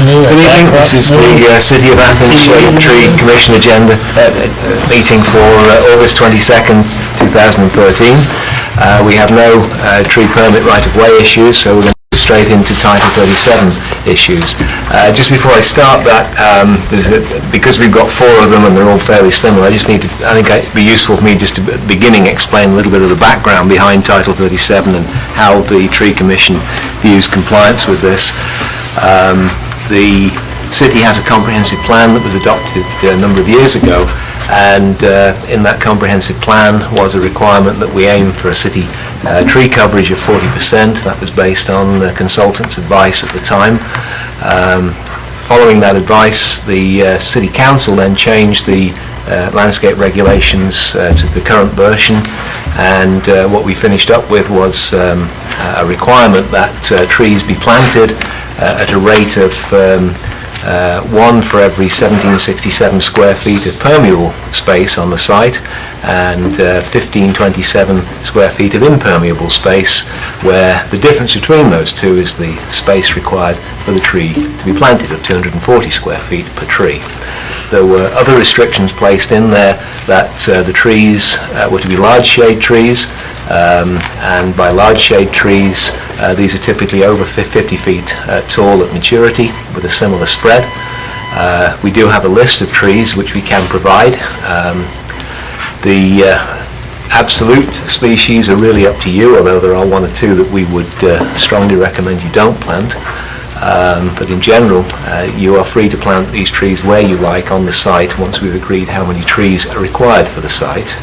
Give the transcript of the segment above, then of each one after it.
Good evening. This is the City of Athens Shade Tree Commission agenda meeting for August 22nd, 2013. We have no tree permit right-of-way issues, so we're going to go straight into Title 37 issues. Just before I start that, because we've got four of them and they're all fairly similar, I think it'd be useful for me just to beginning explain a little bit of the background behind Title 37 and how the Tree Commission views compliance with this. The city has a comprehensive plan that was adopted a number of years ago, and in that comprehensive plan was a requirement that we aim for a city tree coverage of 40%. That was based on the consultants' advice at the time. Following that advice, the City Council then changed the landscape regulations to the current version, and what we finished up with was a requirement that trees be planted at a rate of 1 for every 1767 square feet of permeable space on the site and 1527 square feet of impermeable space, where the difference between those two is the space required for the tree to be planted of 240 square feet per tree. There were other restrictions placed in there that the trees were to be large shade trees, and by large shade trees, these are typically over 50 feet tall at maturity with a similar spread. We do have a list of trees which we can provide. The absolute species are really up to you, although there are one or two that we would strongly recommend you don't plant. But in general, you are free to plant these trees where you like on the site once we've agreed how many trees are required for the site,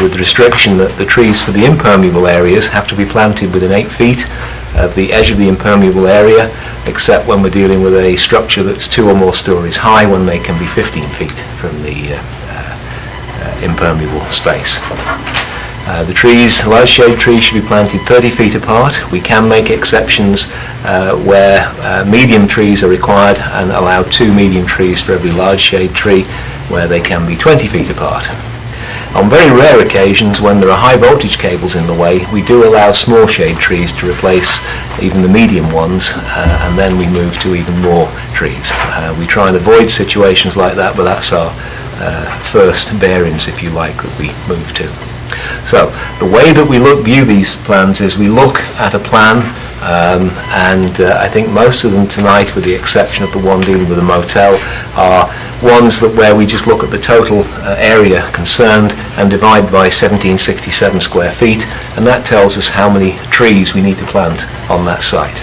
with the restriction that the trees for the impermeable areas have to be planted within 8 feet of the edge of the impermeable area, except when we're dealing with a structure that's 2 or more stories high, when they can be 15 feet from the impermeable space. The trees, large shade trees, should be planted 30 feet apart. We can make exceptions where medium trees are required and allow 2 medium trees for every large shade tree, where they can be 20 feet apart. On very rare occasions, when there are high voltage cables in the way, we do allow small shade trees to replace even the medium ones, and then we move to even more trees. We try and avoid situations like that, but that's our first variance, if you like, that we move to. So the way that we view these plans is we look at a plan, and I think most of them tonight, with the exception of the one dealing with a motel, are ones where we just look at the total area concerned and divide by 1767 square feet, and that tells us how many trees we need to plant on that site.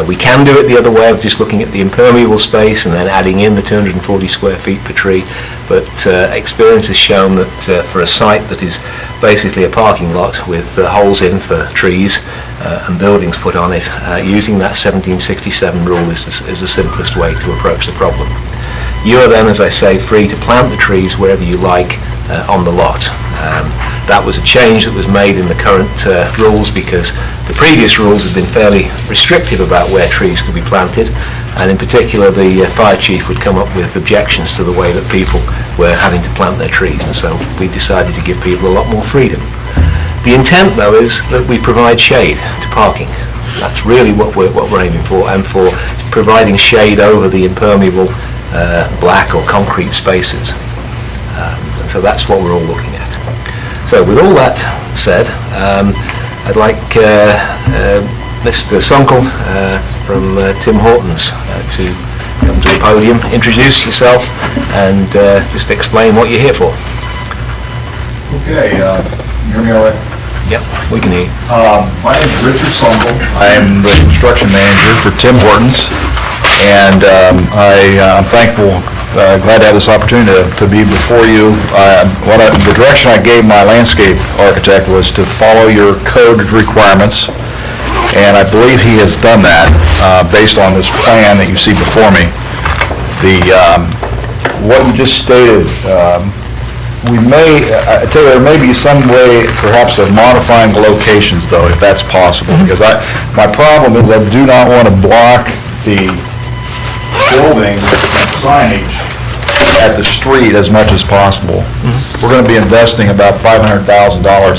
We can do it the other way of just looking at the impermeable space and then adding in the 240 square feet per tree, but experience has shown that for a site that is basically a parking lot with holes in for trees and buildings put on it, using that 1767 rule is the simplest way to approach the problem. You are then, as I say, free to plant the trees wherever you like on the lot. That was a change that was made in the current rules, because the previous rules have been fairly restrictive about where trees could be planted, and in particular the fire chief would come up with objections to the way that people were having to plant their trees, and so we decided to give people a lot more freedom. The intent, though, is that we provide shade to parking. That's really what we're aiming for, and for providing shade over the impermeable black or concrete spaces. And so that's what we're all looking at. So with all that said, I'd like Mr. Sunkel from Tim Hortons to come to the podium, introduce yourself, and just explain what you're here for. Okay, you hear me all right? Yep, we can hear you. My name is Richard Sunkel. I'm the construction manager for Tim Hortons, and I'm thankful, glad to have this opportunity to be before you. The direction I gave my landscape architect was to follow your code requirements, and I believe he has done that based on this plan that you see before me. What you just stated, I tell you, there may be some way perhaps of modifying the locations, though, if that's possible, because my problem is I do not want to block the building and signage at the street as much as possible. We're going to be investing about $500,000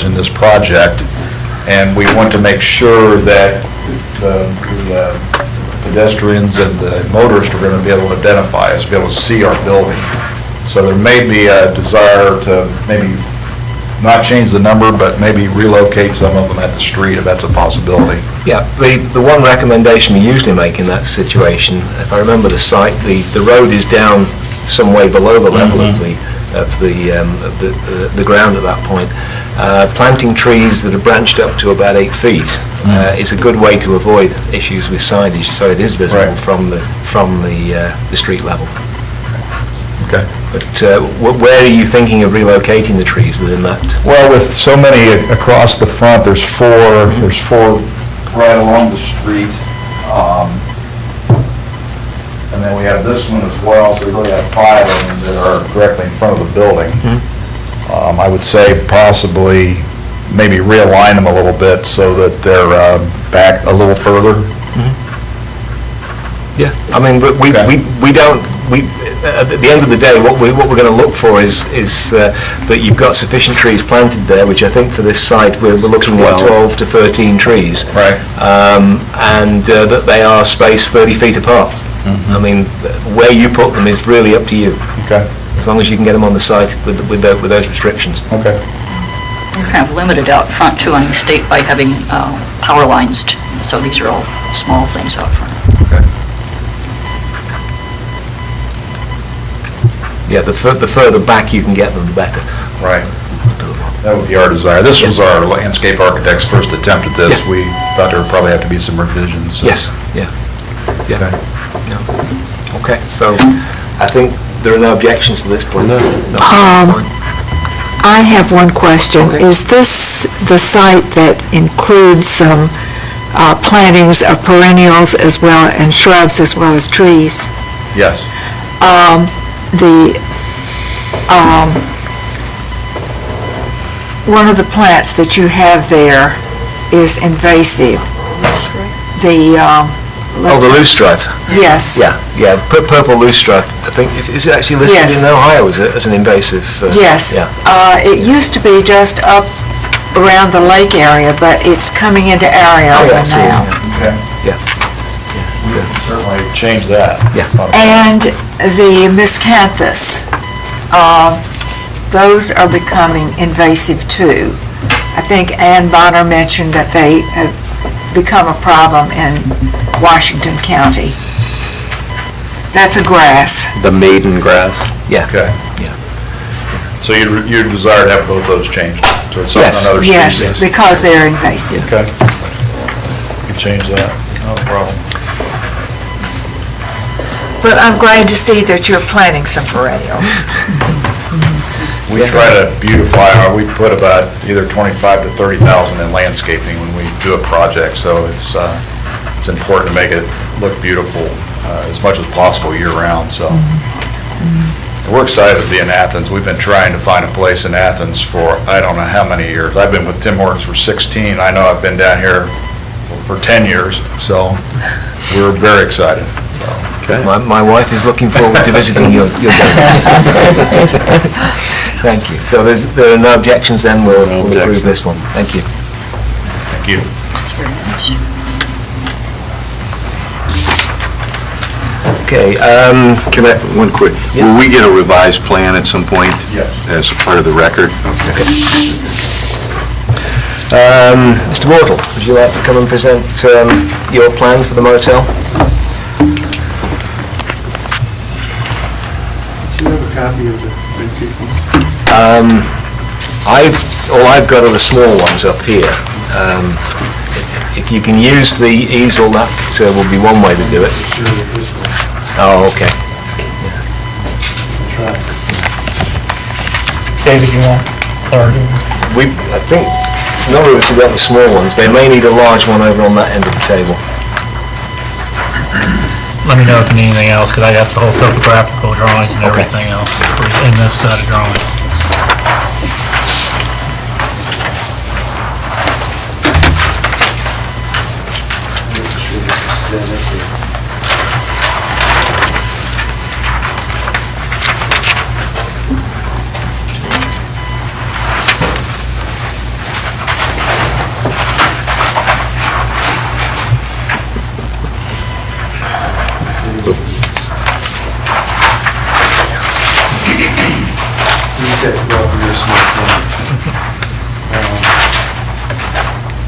in this project, and we want to make sure that the pedestrians and the motorists are going to be able to identify us, be able to see our building. So there may be a desire to maybe not change the number, but maybe relocate some of them at the street, if that's a possibility. Yeah, the one recommendation we usually make in that situation, if I remember the site, the road is down some way below the level of the ground at that point. Planting trees that are branched up to about 8 feet is a good way to avoid issues with signage, so it is visible from the street level. Okay. But where are you thinking of relocating the trees within that? Well, with so many across the front, there's four right along the street. And then we have this one as well, so we really have 5 of them that are directly in front of the building. I would say possibly maybe realign them a little bit so that they're back a little further. Yeah, I mean, but we don't, at the end of the day, what we're going to look for is that you've got sufficient trees planted there, which I think for this site we're looking at 12 to 13 trees. Right. And that they are spaced 30 feet apart. I mean, where you put them is really up to you. Okay. As long as you can get them on the site with those restrictions. Okay. You're kind of limited out front too on the estate by having power lines, so these are all small things out front. Okay. Yeah, the further back you can get them, the better. Right. That would be our desire. This was our landscape architect's first attempt at this. Yeah. We thought there would probably have to be some revisions. So. Yes, yeah. Okay. Yeah. Okay, so I think there are no objections to this point. No. I have one question. Okay. Is this the site that includes some plantings of perennials as well, and shrubs as well as trees? Yes. One of the plants that you have there is invasive. The loosestrife. Yes. Yeah. Purple loosestrife. I think is it actually listed Yes. in Ohio as an invasive? Yes. Yeah. It used to be just up around the lake area, but it's coming into our area now. Okay. Yeah. We can certainly change that. Yeah. And the miscanthus, those are becoming invasive too. I think Ann Bonner mentioned that they have become a problem in Washington County. That's a grass. The maiden grass. Yeah. Okay. Yeah. So you desire to have both those changed? So it's on Yes. another street? Yes, because they're invasive. Okay. You can change that. No problem. But I'm glad to see that you're planting some perennials. We try to beautify, we put about either 25 to 30,000 in landscaping when we do a project, so it's important to make it look beautiful as much as possible year-round, so. We're excited to be in Athens. We've been trying to find a place in Athens for I don't know how many years. I've been with Tim Hortons for 16. I know I've been down here for 10 years, so we're very excited. So. Okay. My wife is looking forward to visiting your business. Thank you. So there are no objections then, we'll approve this one. Thank you. Thank you. That's very nice. Okay, Can I, one quick, will we get a revised plan at some point? Yes. As part of the record? Okay. Mr. Wardle, would you like to come and present your plan for the motel? Do you have a copy of the landscape plan? I've got are the small ones up here. If you can use the easel, that will be one way to do it. Sure, with this one. Oh, okay. Try. David, you want, or I think none of us have got the small ones. They may need a large one over on that end of the table. let me know if you need anything else, because I got the whole topographical drawings and Okay. everything else in this set of drawings.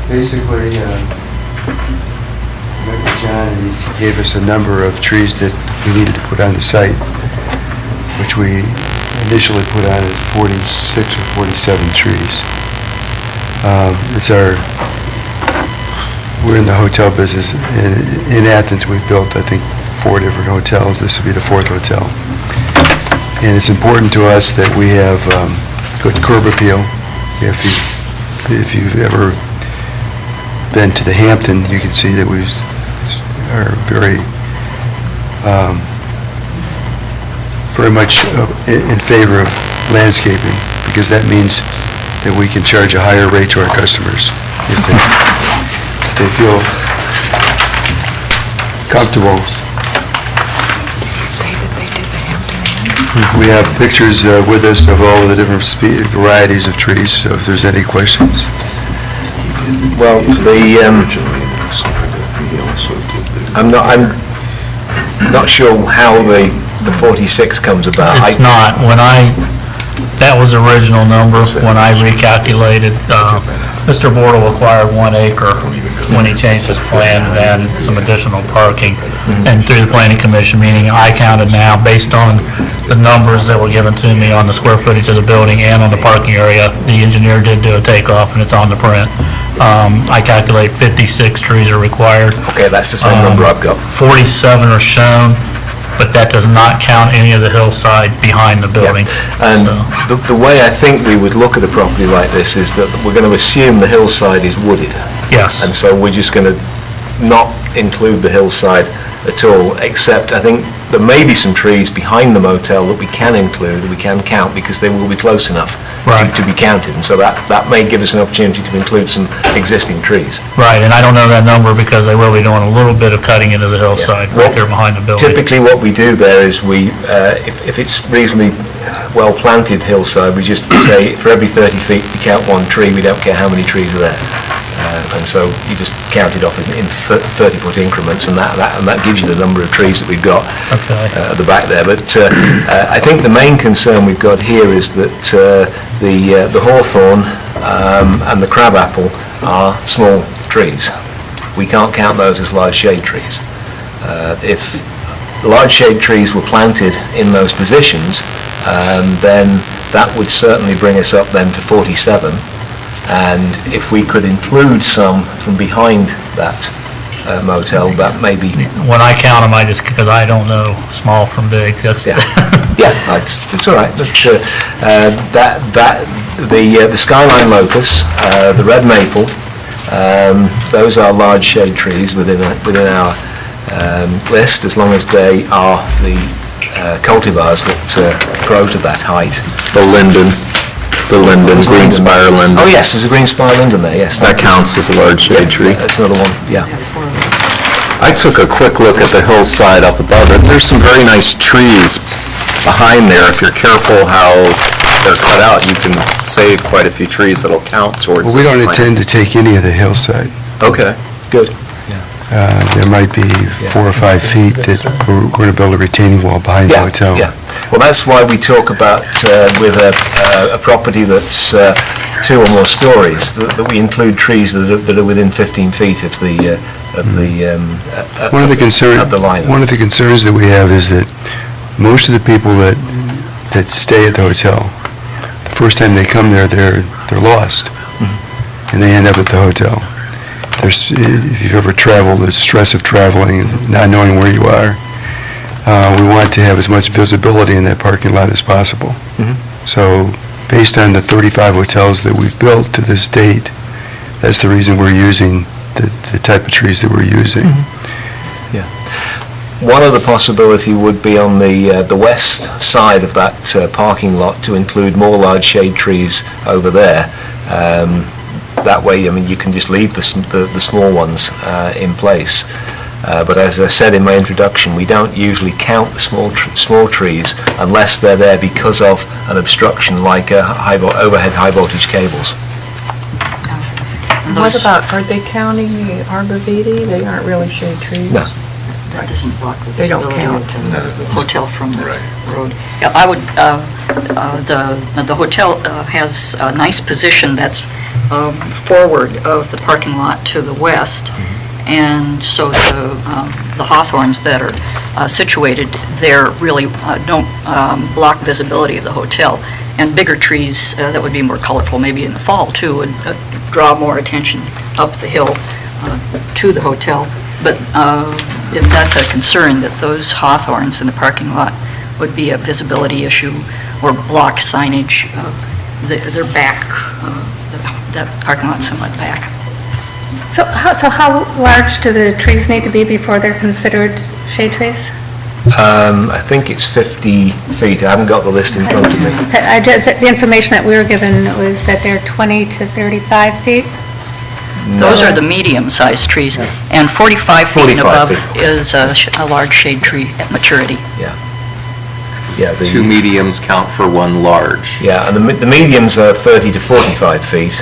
Basically, I met with John and he gave us a number of trees that we needed to put on the site, which we initially put on as 46 or 47 trees. We're in the hotel business. In Athens, we built, I think, 4 different hotels. This will be the 4th hotel. And it's important to us that we have good curb appeal. If you've ever been to the Hampton, you can see that we are very much in favor of landscaping, because that means that we can charge a higher rate to our customers if they feel comfortable. We have pictures with us of all of the different varieties of trees, so if there's any questions. Well, I'm not sure how the 46 comes about. It's not. That was the original number. When I recalculated, Mr. Bortle acquired 1 acre when he changed his plan and added some additional parking. And through the planning commission meeting, I counted now, based on the numbers that were given to me on the square footage of the building and on the parking area, the engineer did do a takeoff, and it's on the print. I calculate 56 trees are required. Okay, that's the same number I've got. 47 are shown, but that does not count any of the hillside behind the building. And So- the way I think we would look at a property like this is that we're going to assume the hillside is wooded. Yes. And so we're just going to not include the hillside at all, except I think there may be some trees behind the motel that we can include, that we can count, because they will be close enough Right. to be counted. And so that may give us an opportunity to include some existing trees. Right, and I don't know that number because they will be doing a little bit of cutting into the hillside right Well, there behind the building. Typically what we do there is if it's reasonably well planted hillside, we just say for every 30 feet we count 1 tree, we don't care how many trees are there. And so you just count it off in 30-foot increments, and that gives you the number of trees that we've got at the back there. But I think the main concern we've got here is that the hawthorn and the crabapple are small trees. We can't count those as large shade trees. If large shade trees were planted in those positions, then that would certainly bring us up then to 47. And if we could include some from behind that motel, that may be... When I count them, because I don't know small from big, that's... Yeah, it's all right. But, the skyline locust, the red maple, those are large shade trees within our list, as long as they are the cultivars that grow to that height. The linden, green spire linden. Oh yes, there's a green spire linden there, yes. That counts as a large shade tree. That's another one, yeah. I took a quick look at the hillside up above it. There's some very nice trees behind there. If you're careful how they're cut out, you can save quite a few trees that'll count towards Well, we this don't plan. intend to take any of the hillside. Okay. Good. There might be 4 or 5 feet that we're going to build a retaining wall behind the hotel. Yeah. Well, that's why we talk about with a property that's 2 or more stories, that we include trees that are within 15 feet of the One of the line. One of the concerns that we have is that most of the people that stay at the hotel, the first time they come there, they're lost, and they end up at the hotel. If you've ever traveled, the stress of traveling and not knowing where you are, we want to have as much visibility in that parking lot as possible. So based on the 35 hotels that we've built to this date, that's the reason we're using the type of trees that we're using. Yeah. One other possibility would be on the west side of that parking lot to include more large shade trees over there. That way, I mean, you can just leave the small ones in place. But as I said in my introduction, we don't usually count the small trees unless they're there because of an obstruction like overhead high voltage cables. What about, are they counting the arborvitae? They aren't really shade trees? No. That doesn't block the They don't visibility count. of the hotel from the road. Yeah, I would, the hotel has a nice position that's forward of the parking lot to the west. And so the hawthorns that are situated there really don't block visibility of the hotel. And bigger trees that would be more colorful, maybe in the fall too, would draw more attention up the hill to the hotel. But if that's a concern, that those hawthorns in the parking lot would be a visibility issue or block signage, they're back, that parking lot's somewhat back. So how large do the trees need to be before they're considered shade trees? I think it's 50 feet. I haven't got the list in front of me. The information that we were given was that they're 20 to 35 feet. Those are the medium-sized trees, and 45 feet and 45 above feet. is a large shade tree at maturity. Yeah. Yeah, Two mediums count for one large. Yeah, and the mediums are 30 to 45 feet,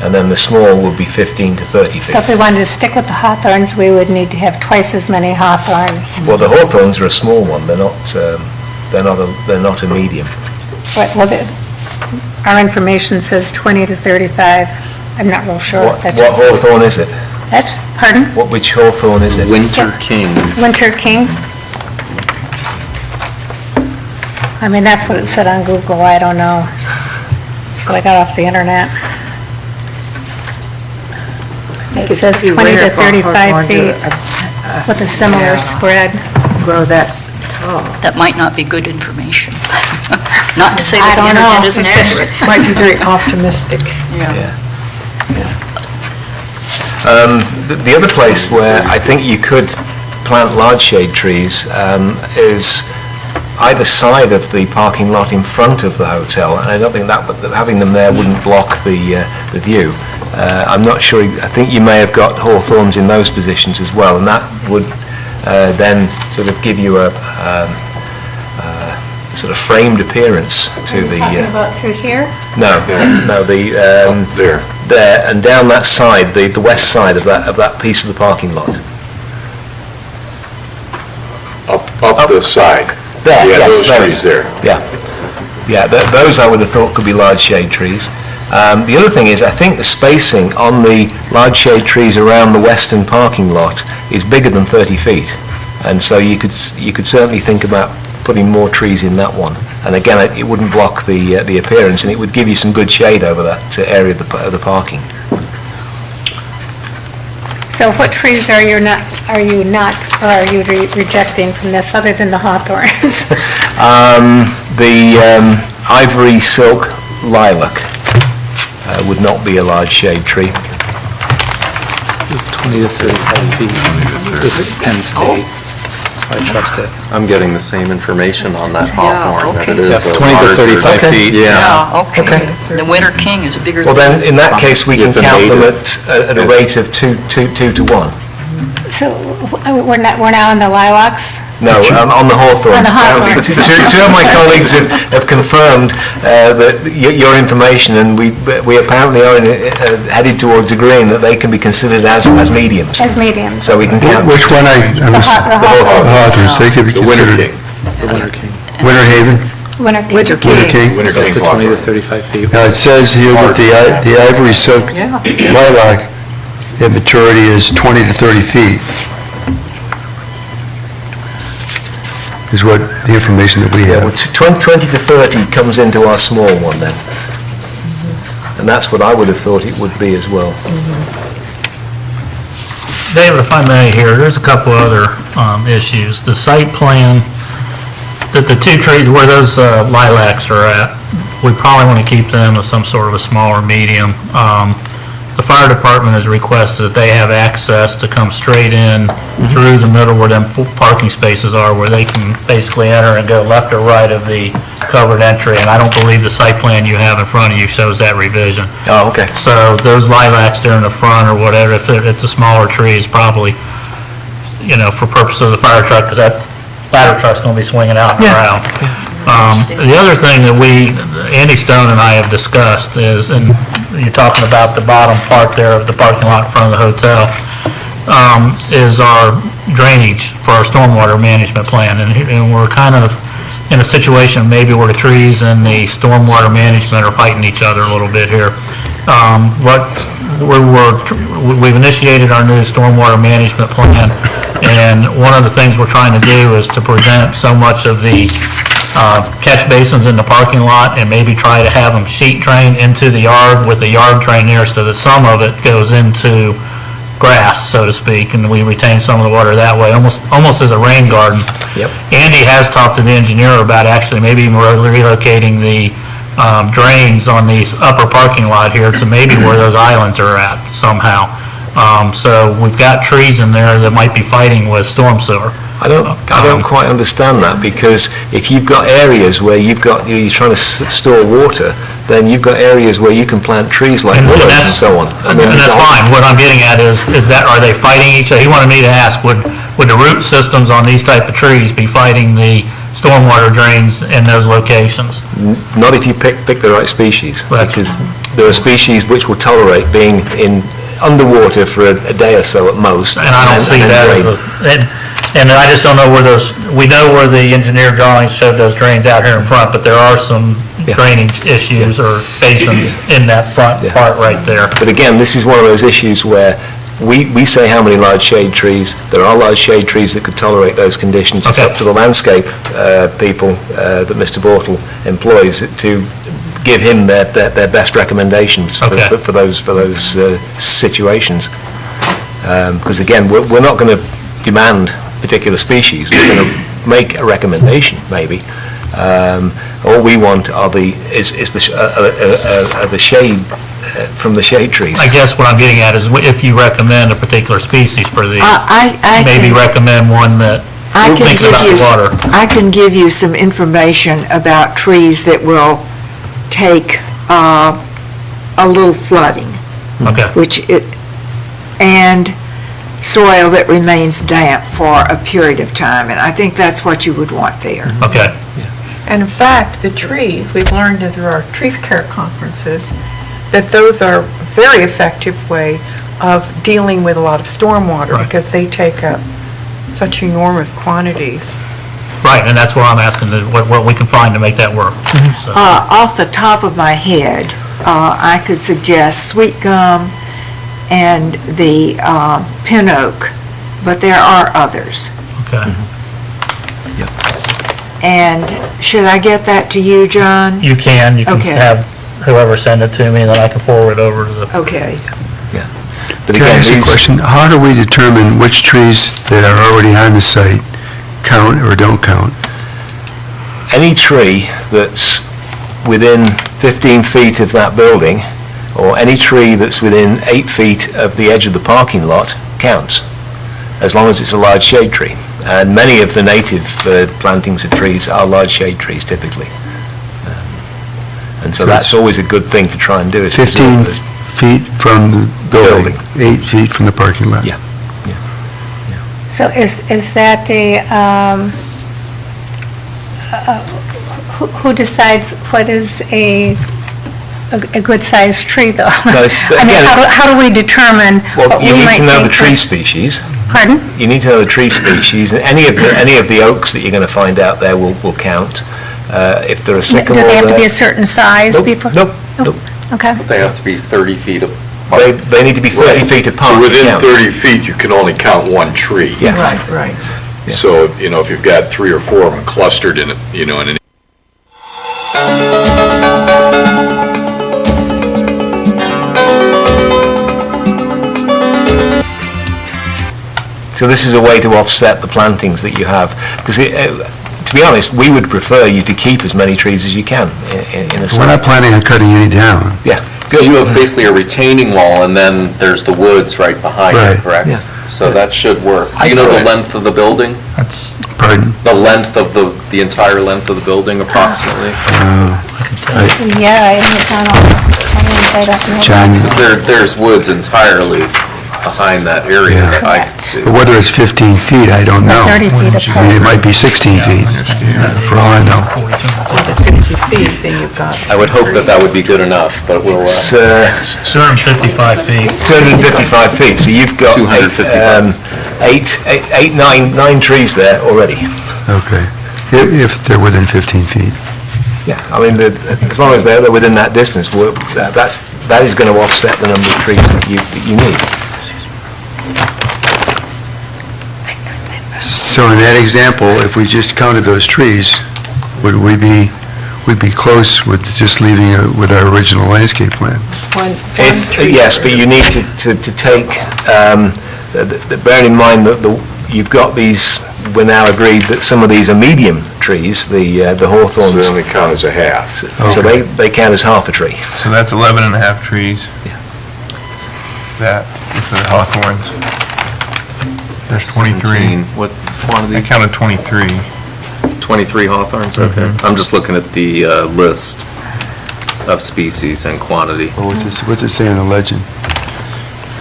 and then the small would be 15 to 30 feet. So if we wanted to stick with the hawthorns, we would need to have twice as many hawthorns. Well, the hawthorns are a small one. They're not a medium. Our information says 20 to 35. I'm not real sure. What hawthorn is it? Pardon? Which hawthorn is it? Winter King. Winter King. I mean, that's what it said on Google. I don't know. That's what I got off the internet. It says 20 to 35 feet with a similar spread. Grow that tall. That might not be good information. Not to say I that the don't know. internet isn't accurate. Might be very optimistic. Yeah. The other place where I think you could plant large shade trees is either side of the parking lot in front of the hotel, and I don't think that having them there wouldn't block the view. I'm not sure. I think you may have got hawthorns in those positions as well, and that would then sort of give you a sort of framed appearance to the. Talking about through here? No, there and down that side, the west side of that piece of the parking lot. Up the side. There, Yeah, yes, those trees there. Yeah, those I would have thought could be large shade trees. The other thing is, I think the spacing on the large shade trees around the western parking lot is bigger than 30 feet, and so you could certainly think about putting more trees in that one. And again, it wouldn't block the appearance, and it would give you some good shade over that area of the parking. So what trees are you not, or are you rejecting from this, other than the hawthorns? The ivory silk lilac would not be a large shade tree. This is 20 to 35 feet. This is Penn State, so I trust it. I'm getting the same information on that hawthorn, that it okay. is a 20 to larger 35 feet. Yeah, okay. The Winter King is bigger Well, than... then, in that case, we can It's a count them native. at a rate of 2 to 1. So we're now in the lilacs? No, on the hawthorns. On the hawthorns. Two of my colleagues have confirmed that your information, and we apparently are headed towards agreeing that they can be considered as mediums. As mediums. So we can count. Which one The hawthorns. Hawthorns, they could be The Winter considered. King. The Winter King. Winter Haven, Winter King. Winter Winter King. King. Winter That's King the 20 to hawthorn. 35 feet. Now, it says here that the ivory silk lilac at maturity is 20 to 30 feet, is what the information that we Well, have. 20 to 30 comes into our small one then. And that's what I would have thought it would be as well. David, if I may here, there's a couple other issues. The site plan, that the two trees where those lilacs are at, we probably want to keep them as some sort of a smaller medium. The fire department has requested that they have access to come straight in through the middle where them parking spaces are, where they can basically enter and go left or right of the covered entry, and I don't believe the site plan you have in front of you shows that revision. Oh, okay. So those lilacs there in the front or whatever, if it's a smaller tree, is probably, for purpose of the fire truck, because that ladder truck's going to be swinging out and around. The other thing that Andy Stone and I have discussed is, and you're talking about the bottom part there of the parking lot in front of the hotel, is our drainage for our stormwater management plan. And we're kind of in a situation maybe where the trees and the stormwater management are fighting each other a little bit here. we've initiated our new stormwater management plan, and one of the things we're trying to do is to prevent so much of the catch basins in the parking lot and maybe try to have them sheet drain into the yard with a yard drain there so that some of it goes into grass, so to speak, and we retain some of the water that way, almost as a rain garden. Yep. Andy has talked to the engineer about actually maybe relocating the drains on these upper parking lot here to maybe where those islands are at somehow. So we've got trees in there that might be fighting with storm sewer. I don't quite understand that, because if you've got areas where you're trying to store water, then you've got areas where you can plant trees like willows and so on. And that's fine. What I'm getting at is that are they fighting each other? He wanted me to ask, would the root systems on these type of trees be fighting the stormwater drains in those locations? Not if you pick the right species, because there are species which will tolerate being underwater for a day or so at most. And I don't see that and I just don't know where we know where the engineer drawings showed those drains out here in front, but there are some drainage issues or basins in that front part right there. But again, this is one of those issues where we say how many large shade trees. There are large shade trees that could tolerate those conditions. It's up to the landscape people that Mr. Bortle employs to give him their best recommendations for those situations. Because again, we're not going to demand particular species. We're going to make a recommendation, maybe. All we want are the shade from the shade trees. I guess what I'm getting at is if you recommend a particular species for these, maybe recommend one that thinks about the water. I can give you some information about trees that will take a little flooding. Okay. And soil that remains damp for a period of time, and I think that's what you would want there. Okay. And in fact, the trees, we've learned through our tree care conferences, that those are a very effective way of dealing with a lot of stormwater, because they take up such enormous quantities. Right, and that's what I'm asking, what we can find to make that work. So. Off the top of my head, I could suggest sweet gum and the pin oak, but there are others. Okay. And should I get that to you, John? You can have whoever send it to me, and then I can forward it over to the... Okay. Yeah. But Can I again, ask you a question? How do we determine which trees that are already on the site count or don't count? any tree that's within 15 feet of that building, or any tree that's within 8 feet of the edge of the parking lot counts, as long as it's a large shade tree. And many of the native plantings of trees are large shade trees typically. And so that's always a good thing to try and do. Is 15 feet from the building, 8 feet from the parking lot. Yeah. So is that who decides what is a good-sized tree, though? No, I mean, how do we determine what we might think? You need to know the tree species. Pardon? You need to know the tree species. Any of the oaks that you're going to find out there will count. If there are sycamore Do they have to be there- a certain size? Nope. Okay. They have to be 30 feet apart. They need to be 30 feet apart. So to within count. 30 feet, you can only count one tree. Yeah. Right. Yeah. So, if you've got 3 or 4 of them clustered in, in an So this is a way to offset the plantings that you have, because to be honest, we would prefer you to keep as many trees as you can in a We're not planning on cutting any down. Yeah. So you have basically a retaining wall, and then there's the woods right behind Right. it, correct? Yeah. So that should work. Do you know the length of the building? Pardon? The length of the entire length of the building approximately? Yeah, I don't know. John, Because there's woods entirely behind that area Yeah. that I can see. but whether it's 15 feet, I don't know. 30 feet I mean, it might be 16 feet, for all I know. If it's 50 feet, then you've got... I would hope that would be good enough, but we'll... It's 255 feet. 255 feet, so you've got 255. nine trees there already. Okay. If they're within 15 feet. Yeah, I mean, as long as they're within that distance, that is going to offset the number of trees that you need. So in that example, if we just counted those trees, would we'd be close with just leaving it with our original landscape plan? Yes, but you need to take, bearing in mind that you've got these, we're now agreed that some of these are medium trees, the So hawthorns. they only count as a half. So they count as half a tree. So that's 11 and a half trees. Yeah. That, for the hawthorns. There's 23. 17. What quantity? I counted 23. 23 hawthorns, okay. I'm just looking at the list of species and quantity. Or what's it say in the legend?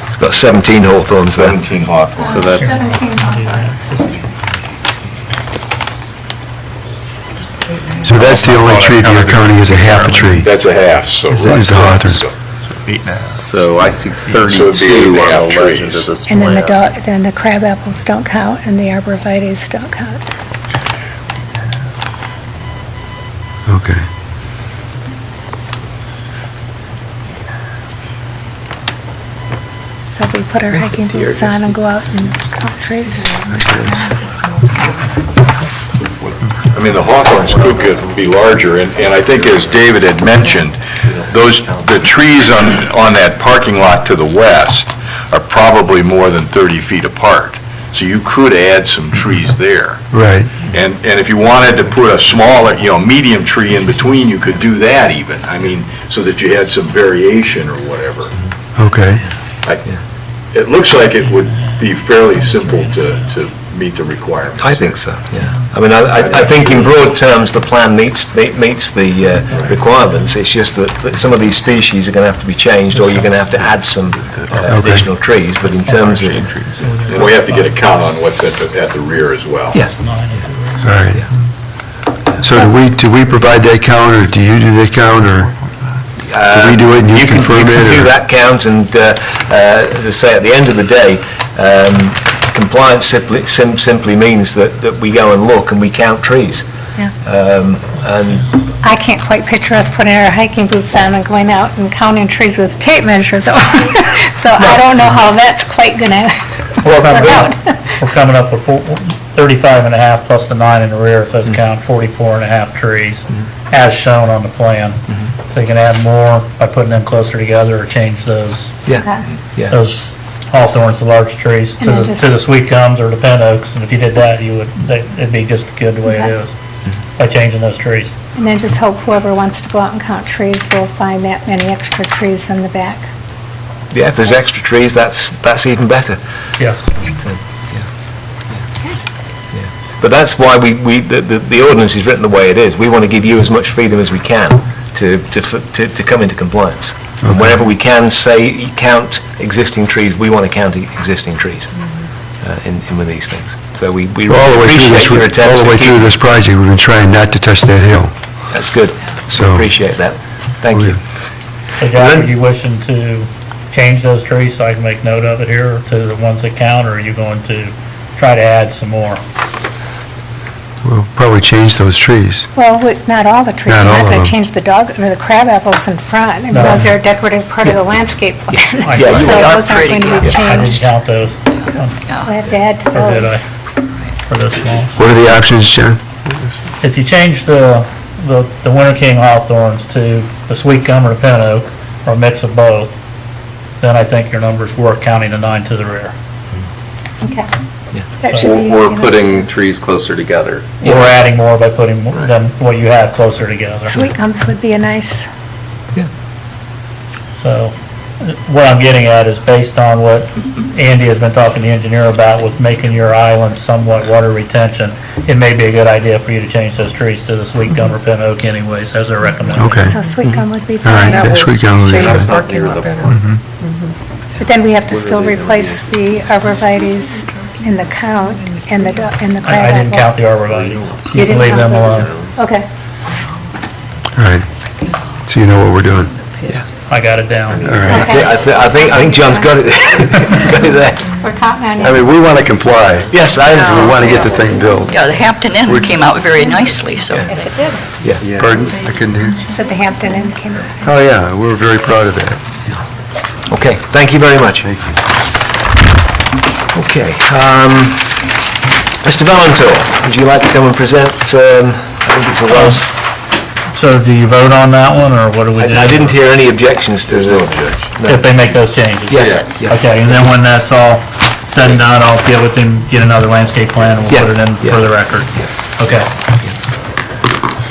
It's got 17 hawthorns there. 17 hawthorns. So that's, 17 hawthorns. So that's the only tree that you're counting as a half a tree, That's a half, so. is the hawthorns. So- 8 and a half. so I see So it'd be 32 on 8.5 the legend trees. of this And then plan. then the crab apples don't count, and the arborvitaes don't count. Okay. So we put our hiking boots on and go out and count trees. I mean, the hawthorns could be larger, and I think as David had mentioned, the trees on that parking lot to the west are probably more than 30 feet apart. So you could add some trees there. Right. And if you wanted to put a smaller, medium tree in between, you could do that even. I mean, so that you had some variation or whatever. Okay. It looks like it would be fairly simple to meet the requirements. I think so, yeah. I mean, I think in broad terms, the plan meets the requirements. It's just that some of these species are going to have to be changed, or you're going to have to add some additional trees, but in terms of... And we have to get a count on what's at the rear as well. Yes. All right. So do we provide that count, or do you do that count, or do we do it and you confirm it? You can do or- that count, and as I say, at the end of the day, compliance simply means that we go and look and we count trees. Yeah. And I can't quite picture us putting our hiking boots on and going out and counting trees with a tape measure, though. So I don't know how that's quite gonna We're work out. coming up with 35 and a half plus the 9 in the rear, if those count 44 and a half trees, as shown on the plan. So you can add more by putting them closer together, or change those yeah. those hawthorns, the large trees, And then just- to the sweet gums or the pin oaks, and if you did that, it'd be just good the way it Okay. is, by changing those trees. And then just hope whoever wants to go out and count trees will find that many extra trees in the back. Yeah, if there's extra trees, that's even better. Yes. But that's why the ordinance is written the way it is. We want to give you as much freedom as we can to come into compliance. And whenever we can say count existing trees, we want to count existing trees in with these things. So we All the way through this, appreciate your attempts. all the way to through keep- this project, we've been trying not to touch that hill. That's good. So- Appreciate that. Thank you. So John, are you wishing to change those trees so I can make note of it here to the ones that count, or are you going to try to add some more? We'll probably change those trees. Well, not all the trees. Not We're all not of gonna them. change the crab apples in front. I mean, No. those are a decorative part of the landscape plan. Yeah, you So are those aren't going to be I didn't changed. count those, We'll have to add to or did I, those. for this small? What are the options, John? If you change the Winter King hawthorns to the sweet gum or the pin oak, or a mix of both, then I think your number's worth counting the 9 to the rear. Okay. That should be easy Or enough. putting trees closer together. Or adding more by putting them, what you have closer together. Sweet gums would be a nice, So, what I'm getting at is based on what Andy has been talking to the engineer about with making your island somewhat water retention, it may be a good idea for you to change those trees to the sweet gum or pin oak anyways, as they're recommended. Okay. so sweet gum would be All right, fine. that sweet gum will be Change fine. the parking lot better. But then we have to still replace the arborvitaes in the count and the crab apple. I didn't count the arborvitaes. You You can didn't leave count them those? alone. Okay. All right. So you know what we're doing. I got it down. I think John's got it, got it there. We're counting on I you. mean, we want to comply. Yes, I We understand. want to get the thing built. Yeah, the Hampton Inn came out very nicely, so. Yes, it did. Pardon? I couldn't hear. She said the Hampton Inn came out. Oh, yeah, we're very proud of that. Okay, thank you very much. Thank you. Okay, Mr. Valentour, would you like to come and present, I think it's a Wells. So do you vote on that one, or what do we do? I didn't hear any objections to the... No. If they make those changes? Yes, yeah. Okay, and then when that's all said and done, I'll get with them, get another landscape plan, and we'll Yeah, put it in yeah. for the record. Okay.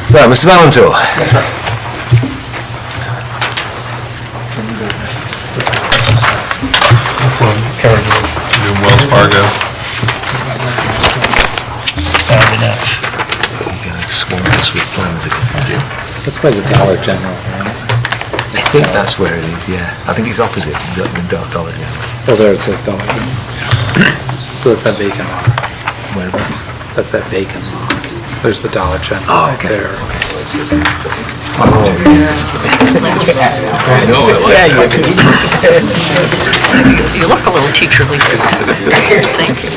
So, Mr. Valentour. New Wells Fargo. Saturday night. Swarm us with plans again. That's by the Dollar General, right? I think that's where it is, yeah. I think it's opposite the Dollar General. Oh, there it says Dollar General. So that's that vacant lot. Whereabouts? That's that vacant lot. There's the Dollar General Oh, right okay. there. Yeah, you do. You look a little teacherly. Thank you.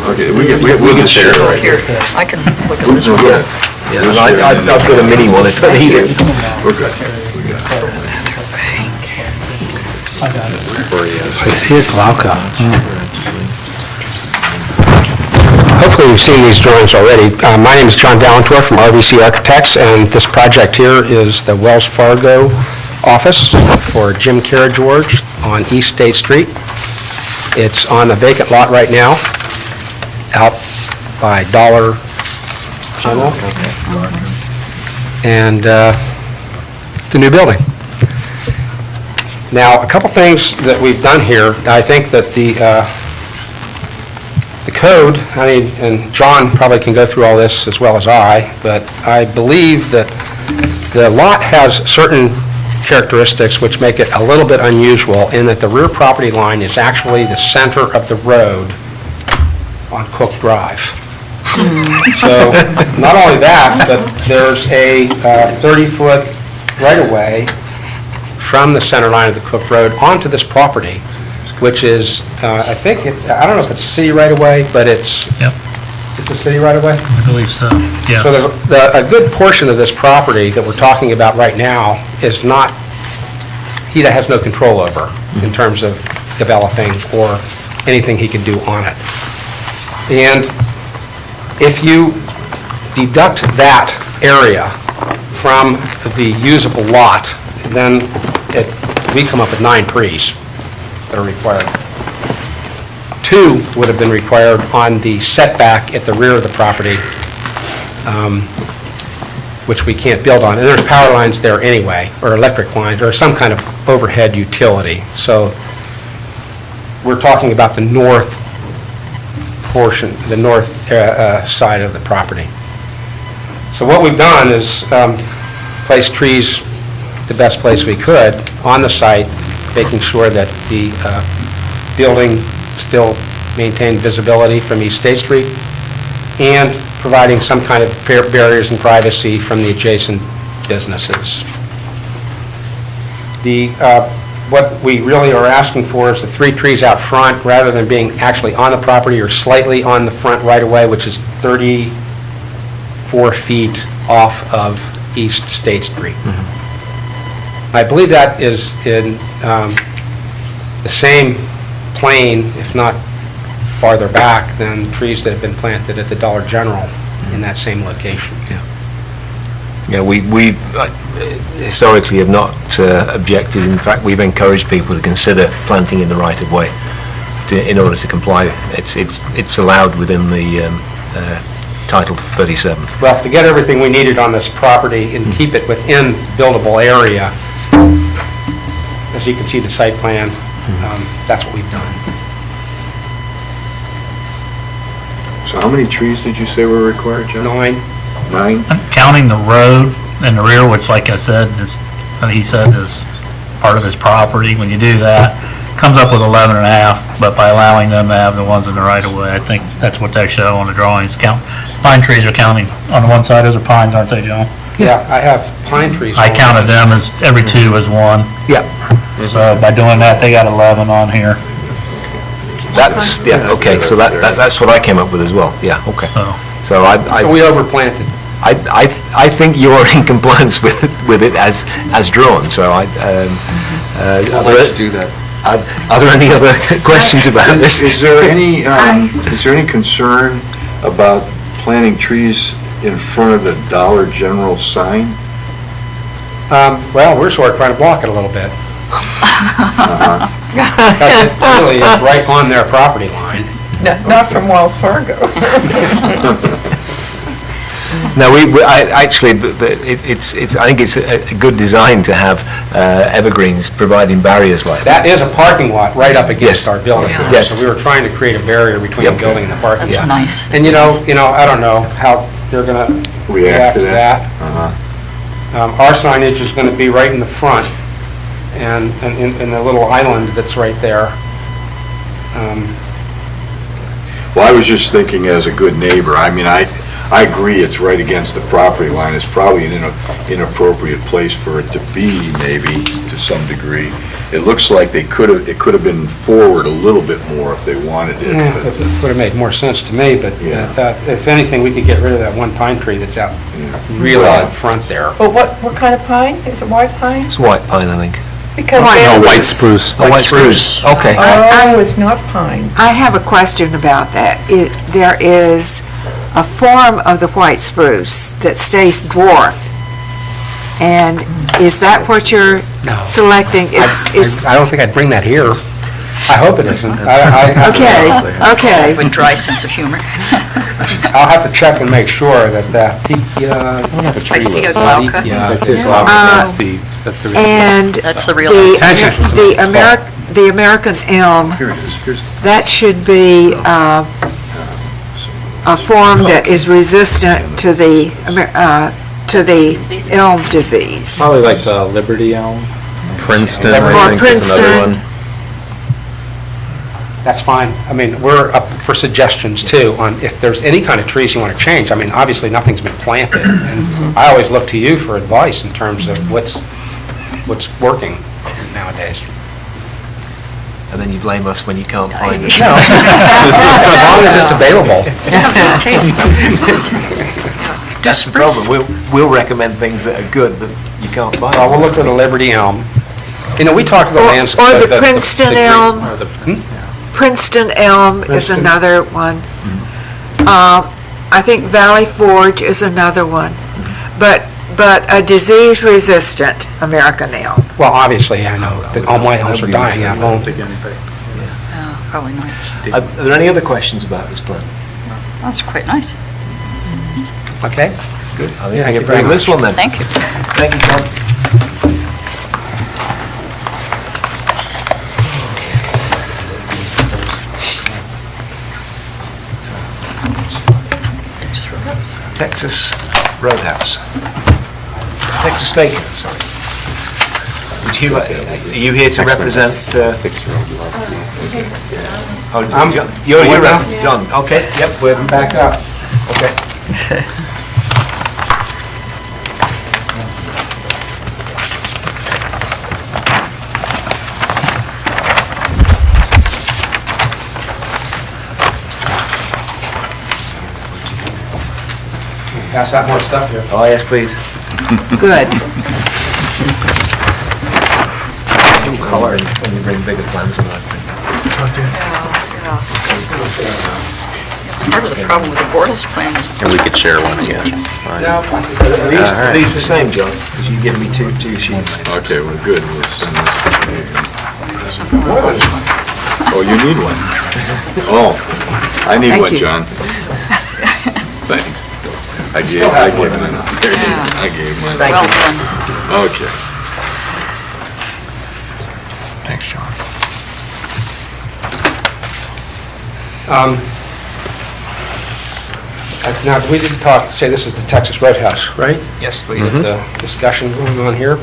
Okay, we'll just share it right Here, I can look at this one. Yeah, I've got a mini one, if I need it. We're good. I see a Glauca. Hopefully you've seen these drawings already. My name is John Valentour from RVC Architects, and this project here is the Wells Fargo office for Jim George on East State Street. It's on a vacant lot right now, out by Dollar General. And it's a new building. Now, a couple things that we've done here, I think that the code, I mean, and John probably can go through all this as well as I, but I believe that the lot has certain characteristics which make it a little bit unusual in that the rear property line is actually the center of the road on Cook Drive. So, not only that, but there's a 30-foot right-of-way from the center line of the Cook Road onto this property, which is, I think, I don't know if it's city right-of-way, but it's... Yep. It's a city right-of-way? I believe so, yes. So a good portion of this property that we're talking about right now is not, he has no control over in terms of developing or anything he can do on it. And if you deduct that area from the usable lot, then we come up with 9 trees that are required. 2 would have been required on the setback at the rear of the property, which we can't build on. And there's power lines there anyway, or electric lines, or some kind of overhead utility. So we're talking about the north portion, the north side of the property. So what we've done is place trees the best place we could on the site, making sure that the building still maintained visibility from East State Street, and providing some kind of barriers and privacy from the adjacent businesses. What we really are asking for is the 3 trees out front, rather than being actually on the property or slightly on the front right-of-way, which is 34 feet off of East State Street. I believe that is in the same plane, if not farther back, than trees that have been planted at the Dollar General in that same location. Yeah, we historically have not objected. In fact, we've encouraged people to consider planting in the right-of-way in order to comply. It's allowed within the Title 37. Well, to get everything we needed on this property and keep it within buildable area, as you can see the site plan, that's what we've done. So how many trees did you say were required, John? 9. 9? I'm counting the road in the rear, which, like I said, he said is part of his property. When you do that, comes up with 11 and a half, but by allowing them to have the ones in the right of way, I think that's what they show on the drawings. Pine trees are counting. On one side, those are pines, aren't they, John? Yeah, I have pine trees. I counted them as every two as one. Yeah. So by doing that, they got 11 on here. That's, yeah, okay, so that's what I came up with as well, yeah, okay. So We overplanted. I think you're in compliance with it as drawn, so I'll let you do that. Are there any other questions about this? Is there any concern about planting trees in front of the Dollar General sign? Well, we're sort of trying to block it a little bit. Because it really is right on their property line. Not from Wells Fargo. No, I think it's a good design to have evergreens providing barriers like that. That is a parking lot right up against our building. Yeah. Yes. So we were trying to create a barrier between the building and the parking That's lot. nice. And I don't know how they're going to react to that. Our signage is going to be right in the front and in the little island that's right there. Well, I was just thinking as a good neighbor, I mean, I agree it's right against the property line. It's probably an inappropriate place for it to be, maybe, to some degree. It looks like it could have been forward a little bit more if they wanted it. Yeah, but- it would have made more sense to me, but Yeah. if anything, we could get rid of that one pine tree that's out really Right. out front there. But what kind of pine? Is it white pine? It's white pine, I think. Because White spruce. White spruce. Okay. Oh, it's not pine. I have a question about that. There is a form of the white spruce that stays dwarf, and is that what you're No. selecting? I don't think I'd bring that here. I hope it isn't. Okay. With dry sense of humor. I'll have to check and make sure that Picea glauca. That's the And That's the real. the American elm, Here it is. that should be a form that is resistant to the elm disease. Probably like the Liberty elm. Princeton, Or I think, is another Princeton. one. That's fine. I mean, we're up for suggestions too on if there's any kind of trees you want to change. I mean, obviously, nothing's been planted, and I always look to you for advice in terms of what's working nowadays. And then you blame us when you can't find it. As long as it's available. That's the problem. We'll recommend things that are good, but you can't find Well, we'll them. look for the Liberty elm. We talked to the landscape. Or the Princeton elm. Hmm? Princeton elm is Princeton. another one. I think Valley Forge is another one. But a disease-resistant American elm. Well, obviously, I know that all my elms are dying out home. Probably not. Are there any other questions about this plan? That's quite nice. Okay? Good. I Yeah, think you we very can this one then. Thank you. Thank you, John. Texas Roadhouse. Texas Steakhouse, sorry. Are you here to represent? You're John, okay, yep, we're Back up. okay. Pass out more stuff here. Oh, yes, please. Good. Color when you bring bigger plans in, I think. Part of the problem with the Bortles plan is And we could share one again. Are these the same, John? Because you give me two sheets. Okay, we're good. We'll send this. something like this one. Oh, you need one? Oh, I need Thank one, you. John. Thanks. I gave mine. There it is. I gave mine. Well done. Okay. Thanks, John. Now, we didn't say this is the Texas Roadhouse, right? Yes, please. The discussion going on here.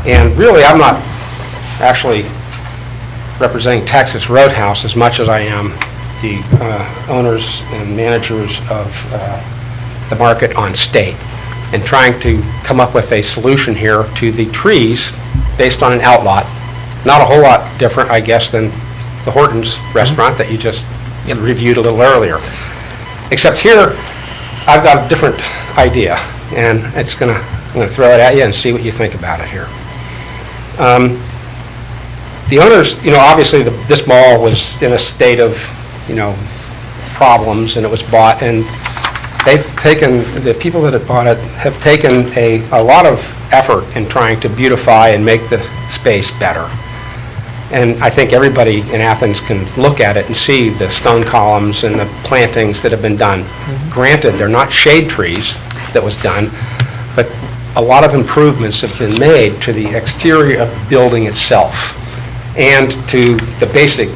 And really, I'm not actually representing Texas Roadhouse as much as I am the owners and managers of the market on State and trying to come up with a solution here to the trees based on an outlot. Not a whole lot different, I guess, than the Hortons restaurant that you just reviewed a little earlier. Except here, I've got a different idea, and I'm going to throw it at you and see what you think about it here. The owners, obviously this mall was in a state of, problems, and it was bought, and the people that have bought it have taken a lot of effort in trying to beautify and make the space better. And I think everybody in Athens can look at it and see the stone columns and the plantings that have been done. Granted, they're not shade trees that was done, but a lot of improvements have been made to the exterior of the building itself and to the basic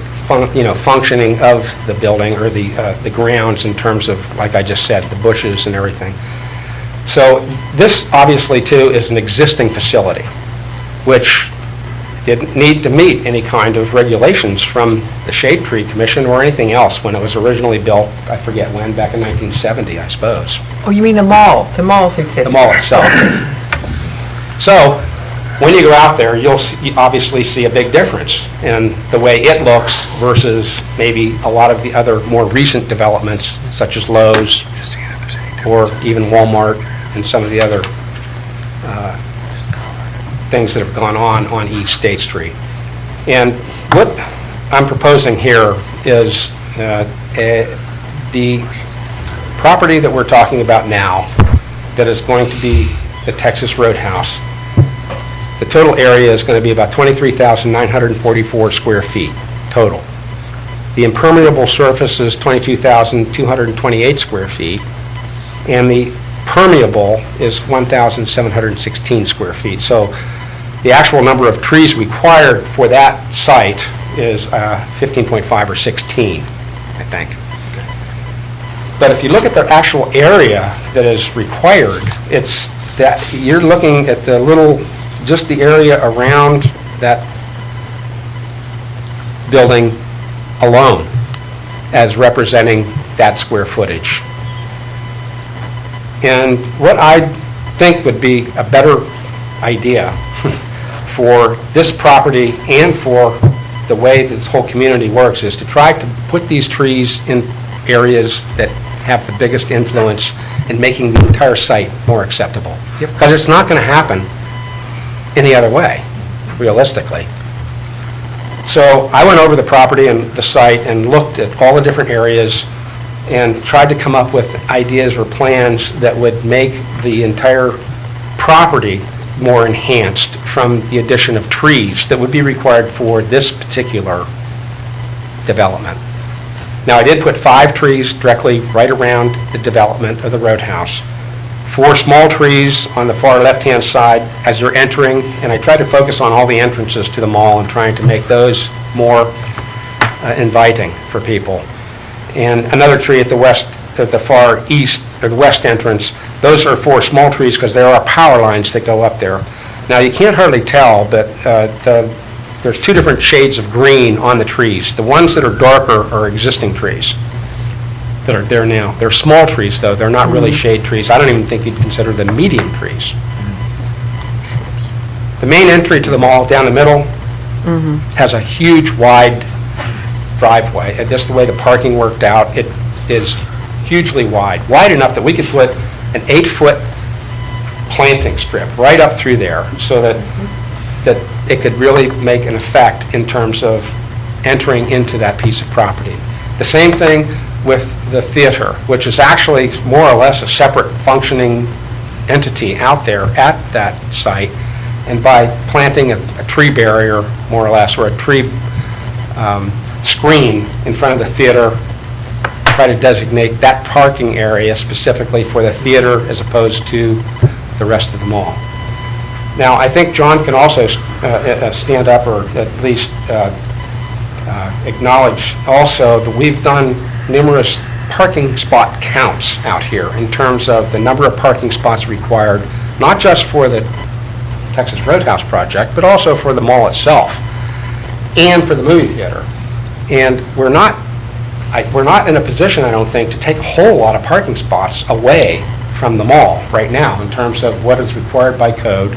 functioning of the building or the grounds in terms of, like I just said, the bushes and everything. So this obviously too is an existing facility which didn't need to meet any kind of regulations from the Shade Tree Commission or anything else when it was originally built, I forget when, back in 1970, I suppose. Oh, you mean the mall? The mall's exist. The mall itself. So, when you go out there, you'll obviously see a big difference in the way it looks versus maybe a lot of the other more recent developments, such as Lowe's or even Walmart and some of the other things that have gone on East State Street. And what I'm proposing here is the property that we're talking about now that is going to be the Texas Roadhouse. The total area is going to be about 23,944 square feet total. The impermeable surface is 22,228 square feet, and the permeable is 1,716 square feet. So the actual number of trees required for that site is 15.5 or 16, I think. But if you look at the actual area that is required, it's that you're looking at just the area around that building alone as representing that square footage. And what I think would be a better idea for this property and for the way this whole community works is to try to put these trees in areas that have the biggest influence in making the entire site more acceptable. Because it's not going to happen any other way, realistically. So I went over the property and the site and looked at all the different areas and tried to come up with ideas or plans that would make the entire property more enhanced from the addition of trees that would be required for this particular development. Now, I did put 5 trees directly right around the development of the Roadhouse. 4 small trees on the far left-hand side as you're entering, and I tried to focus on all the entrances to the mall and trying to make those more inviting for people. And another tree at the far east, or the west entrance. Those are 4 small trees because there are power lines that go up there. Now, you can't hardly tell, but there's 2 different shades of green on the trees. The ones that are darker are existing trees that are there now. They're small trees, though. They're not really shade trees. I don't even think you'd consider them medium trees. The main entry to the mall down the middle has a huge, wide driveway. And just the way the parking worked out, it is hugely wide. Wide enough that we could put an 8-foot planting strip right up through there so that it could really make an effect in terms of entering into that piece of property. The same thing with the theater, which is actually more or less a separate functioning entity out there at that site. And by planting a tree barrier, more or less, or a tree screen in front of the theater, try to designate that parking area specifically for the theater as opposed to the rest of the mall. Now, I think John can also stand up or at least acknowledge also that we've done numerous parking spot counts out here in terms of the number of parking spots required, not just for the Texas Roadhouse project, but also for the mall itself and for the movie theater. And we're not, we're not in a position, I don't think, to take a whole lot of parking spots away from the mall right now in terms of what is required by code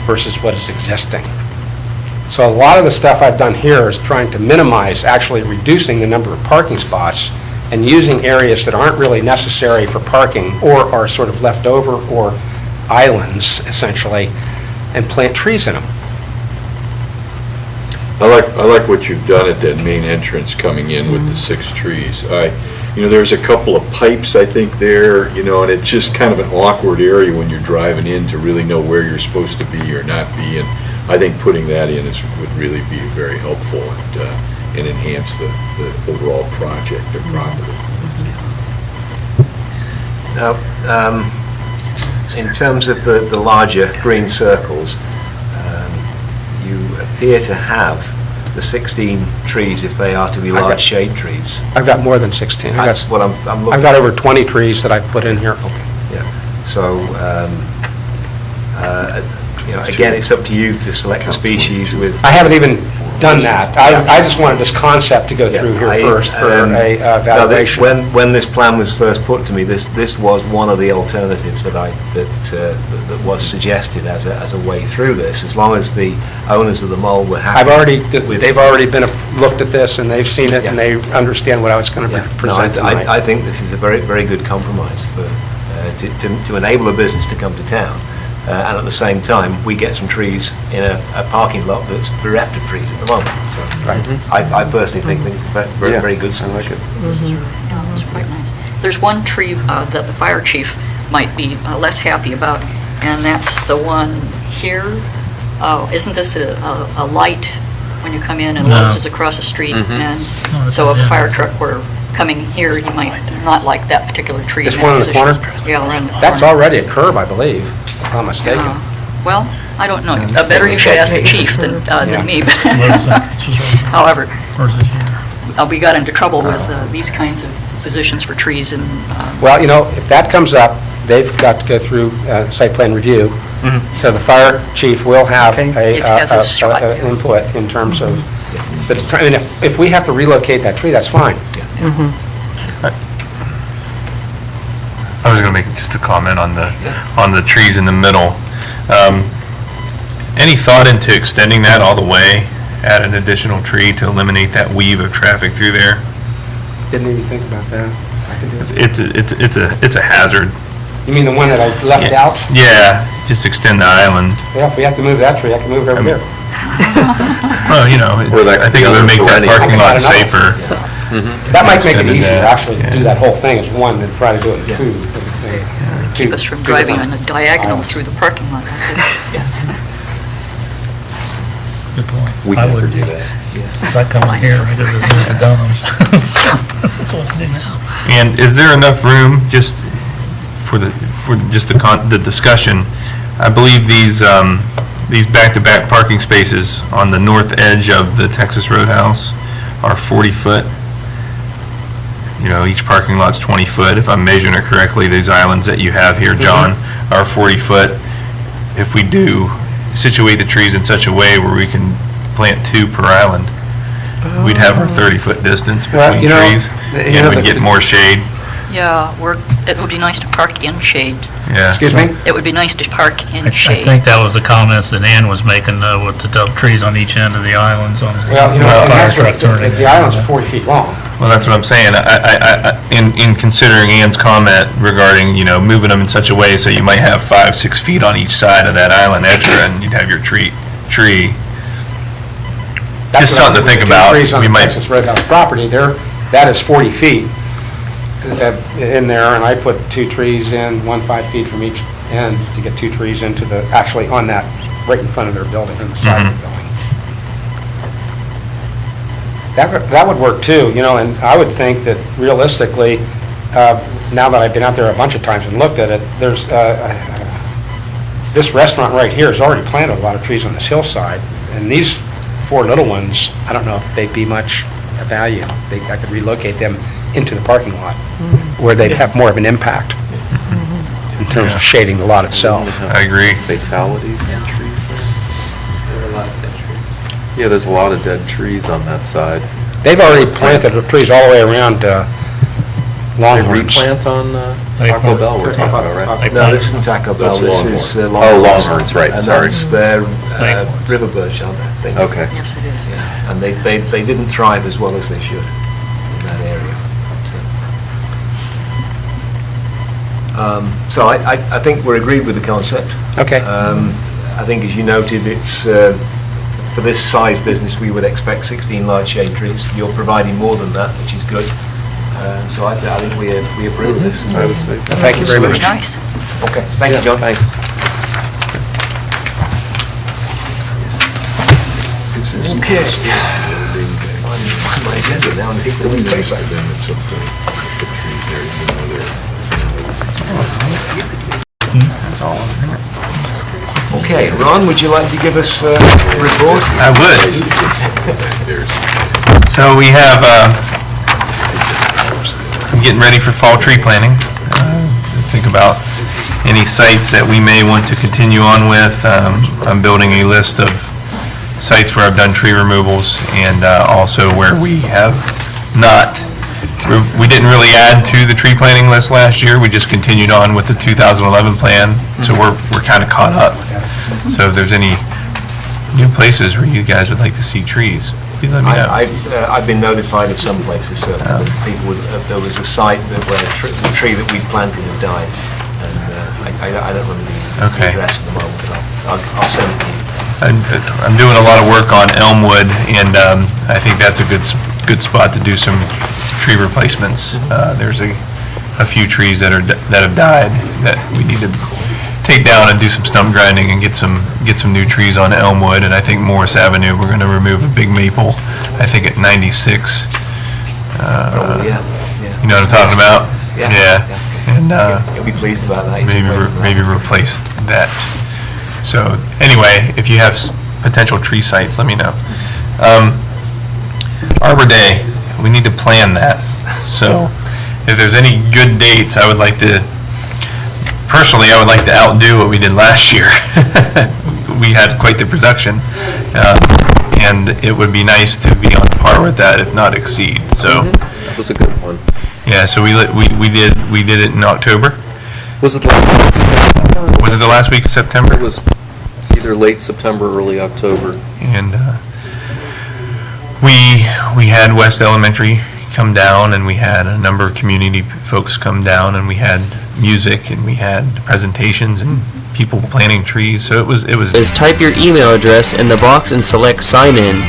versus what is existing. So a lot of the stuff I've done here is trying to minimize actually reducing the number of parking spots and using areas that aren't really necessary for parking or are sort of left over or islands, essentially, and plant trees in them. I like what you've done at that main entrance coming in with the 6 trees. There's a couple of pipes, I think, there, and it's just kind of an awkward area when you're driving in to really know where you're supposed to be or not be, and I think putting that in would really be very helpful and enhance the overall project or property. Now, in terms of the larger green circles, you appear to have the 16 trees if they are to be large shade trees. I've got more than 16. That's what I'm looking I've got over 20 trees that I've put in here. Yeah. So, again, it's up to you to select a species with... I haven't even done that. I just wanted this concept to go through here first for a evaluation. When this plan was first put to me, this was one of the alternatives that was suggested as a way through this, as long as the owners of the mall were happy. They've already looked at this and they've seen it and they understand what I was going to present tonight. I think this is a very, very good compromise to enable a business to come to town. And at the same time, we get some trees in a parking lot that's bereft of trees at the moment. So I personally think things are very, very good solution. I like it. Yeah, it's quite nice. There's one tree that the fire chief might be less happy about, and that's the one here. Isn't this a light when you come in and Lowe's is across the street? And so if a fire truck were coming here, you might not like that particular tree. This one in the corner? Yeah, around the corner. That's already a curb, I believe, if I'm not mistaken. Well, I don't know. Better you should ask the chief than me. However, we got into trouble with these kinds of positions for trees and... Well, if that comes up, they've got to go through site plan review. So the fire chief will have an input in terms of... But if we have to relocate that tree, that's fine. I was going to make just a comment on the trees in the middle. Any thought into extending that all the way, add an additional tree to eliminate that weave of traffic through there? Didn't even think about that. It's a hazard. You mean the one that I left out? Yeah, just extend the island. Well, if we have to move that tree, I can move it over here. Well, I think it would make that parking lot safer. That might make it easier, actually, to do that whole thing as one than try to do it in two. Keep us from driving on the diagonal through the parking lot. Yes. Good point. We I never would do that. If I come in here, I go to the Dunham's. That's what I do now. And is there enough room just for the discussion? I believe these back-to-back parking spaces on the north edge of the Texas Roadhouse are 40 foot. Each parking lot's 20 foot. If I'm measuring it correctly, these islands that you have here, John, are 40 foot. If we do situate the trees in such a way where we can plant 2 per island, we'd have our 30-foot distance between trees, and we'd get more shade. Yeah, it would be nice to park in shade. Yeah. Excuse me? It would be nice to park in I shade. think that was the comments that Ann was making, with the trees on each end of the islands on the Well, fire truck turning. the islands are 40 feet long. Well, that's what I'm saying. In considering Ann's comment regarding, moving them in such a way so you might have 5-6 feet on each side of that island extra, and you'd have your tree. That's Just something to think about. Trees on the Texas Roadhouse property, that is 40 feet in there, and I put 2 trees in, 5 feet from each end to get 2 trees into actually on that, right in front of their building, on the side of the building. That would work too, and I would think that realistically, now that I've been out there a bunch of times and looked at it, there's, this restaurant right here has already planted a lot of trees on this hillside, and these 4 little ones, I don't know if they'd be much value. I could relocate them into the parking lot, where they'd have more of an impact in terms of shading the lot itself. I agree. Fatalities in trees there? There are a lot of dead trees. Yeah, there's a lot of dead trees on that side. They've already planted the trees all the way around Longhorns. Replant on Taco Bell we're talking about, right? No, this isn't Taco Bell, this is Oh, Longhorns, right, And sorry. that's their river birch, aren't they, I think? Okay. Yes, it is. Yeah, and they didn't thrive as well as they should in that area. So I think we're agreed with the concept. Okay. I think, as you noted, it's for this size business, we would expect 16 large shade trees. You're providing more than that, which is good. So I think we approve of this. I would say so. Thank you very Very much. nice. Okay, thank you, John. Thanks. Okay. On my agenda now, and take the lead. Okay, Ron, would you like to give us a report? I would. So we have, getting ready for fall tree planting. Think about any sites that we may want to continue on with. I'm building a list of sites where I've done tree removals and also where we have not. We didn't really add to the tree planting list last year. We just continued on with the 2011 plan. So we're kind of caught up. So if there's any new places where you guys would like to see trees, please let me know. I've been notified of some places, so people there was a site where the tree that we planted had died, and I don't remember the address at the moment, but I'll send it to you. I'm doing a lot of work on Elmwood, and I think that's a good spot to do some tree replacements. There's a few trees that have died that we need to take down and do some stump grinding and get some new trees on Elmwood. And I think Morris Avenue, we're going to remove a big maple, I think at 96. Yeah. You know what I'm talking about? Yeah. And You'll be pleased about that. maybe replace that. So anyway, if you have potential tree sites, let me know. Arbor Day, we need to plan that. So if there's any good dates, personally, I would like to outdo what we did last year. We had quite the production, and it would be nice to be on par with that, if not exceed. So That was a good one. yeah, so we did it in October. Was it the last week of September? Was it the last week of September? It was either late September, early October. And we had West Elementary come down, and we had a number of community folks come down, and we had music, and we had presentations and people planting trees. So it was. Is type your email address in the box and select sign in.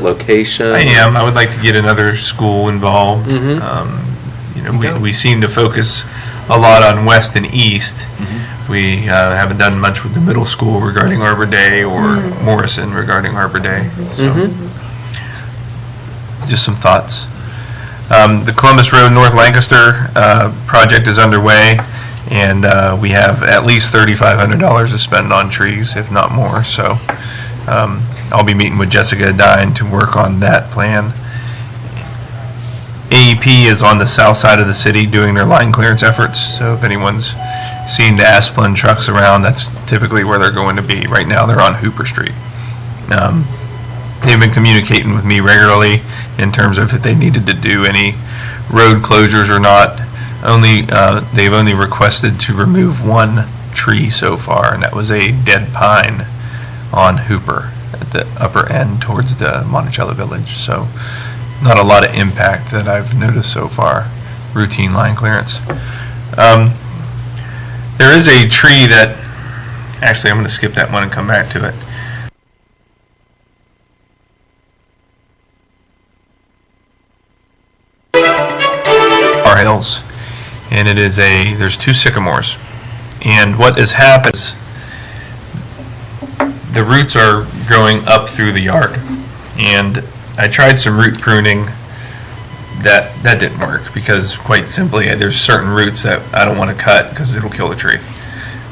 Location. I am. I would like to get another school involved. We seem to focus a lot on West and East. We haven't done much with the middle school regarding Arbor Day or Morrison regarding Arbor Day. So, just some thoughts. The Columbus Road North Lancaster project is underway, and we have at least $3,500 to spend on trees, if not more. So I'll be meeting with Jessica Dine to work on that plan. AEP is on the south side of the city doing their line clearance efforts. So if anyone's seen the Asplin trucks around, that's typically where they're going to be. Right now they're on Hooper Street. They've been communicating with me regularly in terms of if they needed to do any road closures or not. They've only requested to remove one tree so far, and that was a dead pine on Hooper at the upper end towards the Monticello Village. So not a lot of impact that I've noticed so far. Routine line clearance. There is a tree that, actually I'm going to skip that one and come back to it. Our hills, and there's two sycamores, and what has happened is the roots are growing up through the yard, and I tried some root pruning. That didn't work because, quite simply, there's certain roots that I don't want to cut because it'll kill the tree.